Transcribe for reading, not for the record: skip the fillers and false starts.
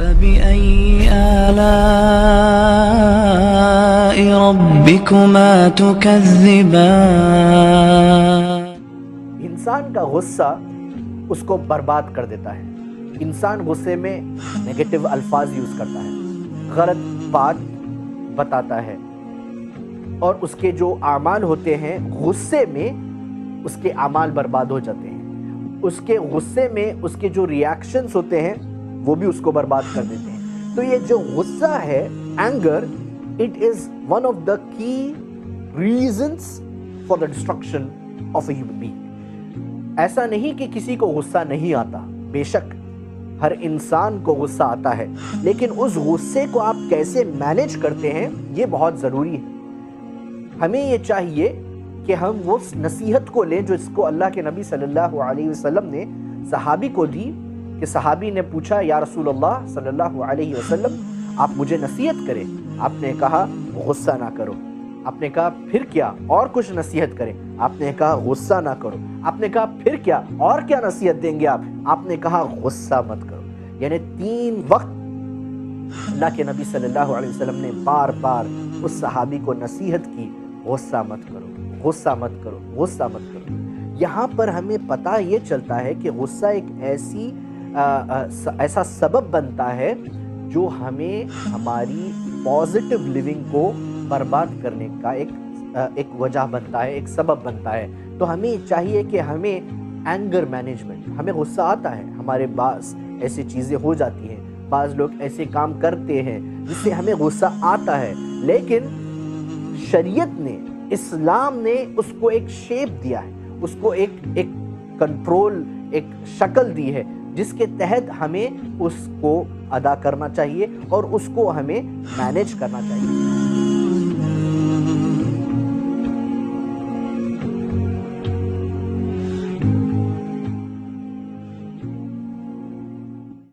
فبأي آلاء ربكما تكذبان. انسان کا غصہ اس کو برباد کر دیتا ہے. انسان غصے میں نیگیٹو الفاظ یوز کرتا ہے، غلط بات بتاتا ہے، اور اس کے جو اعمال ہوتے ہیں غصے میں اس کے اعمال برباد ہو جاتے ہیں. اس کے غصے میں اس کے جو ریاکشنز ہوتے ہیں وہ بھی اس کو برباد کر دیتے ہیں. تو یہ جو غصہ ہے، anger, it is one of the key reasons for the destruction of a human being. ایسا نہیں کہ کسی کو غصہ نہیں آتا، بے شک ہر انسان کو غصہ آتا ہے، لیکن اس غصے کو آپ کیسے مینیج کرتے ہیں یہ بہت ضروری ہے. ہمیں یہ چاہیے کہ ہم وہ نصیحت کو لیں جو اس کو اللہ کے نبی صلی اللہ علیہ وسلم نے صحابی کو دی، کہ صحابی نے پوچھا یا رسول اللہ صلی اللہ علیہ وسلم آپ مجھے نصیحت کریں. آپ نے کہا غصہ نہ کرو. آپ نے کہا پھر کیا؟ اور کچھ نصیحت کریں. آپ نے کہا غصہ نہ کرو. آپ نے کہا پھر کیا؟ اور کیا نصیحت دیں گے آپ؟ آپ نے کہا غصہ مت کرو. یعنی 3 وقت اللہ کے نبی صلی اللہ علیہ وسلم نے بار بار اس صحابی کو نصیحت کی، غصہ مت کرو، غصہ مت کرو، غصہ مت کرو. یہاں پر ہمیں پتہ یہ چلتا ہے کہ غصہ ایک ایسا سبب بنتا ہے جو ہمیں ہماری پازیٹیو لیونگ کو برباد کرنے کا ایک وجہ بنتا ہے، ایک سبب بنتا ہے. تو ہمیں چاہیے کہ ہمیں اینگر مینجمنٹ، ہمیں غصہ آتا ہے، ہمارے بعض ایسی چیزیں ہو جاتی ہیں، بعض لوگ ایسے کام کرتے ہیں جس سے ہمیں غصہ آتا ہے، لیکن شریعت نے، اسلام نے اس کو ایک شیپ دیا ہے، اس کو ایک کنٹرول، ایک شکل دی ہے جس کے تحت ہمیں اس کو ادا کرنا چاہیے اور اس کو ہمیں مینیج کرنا چاہیے.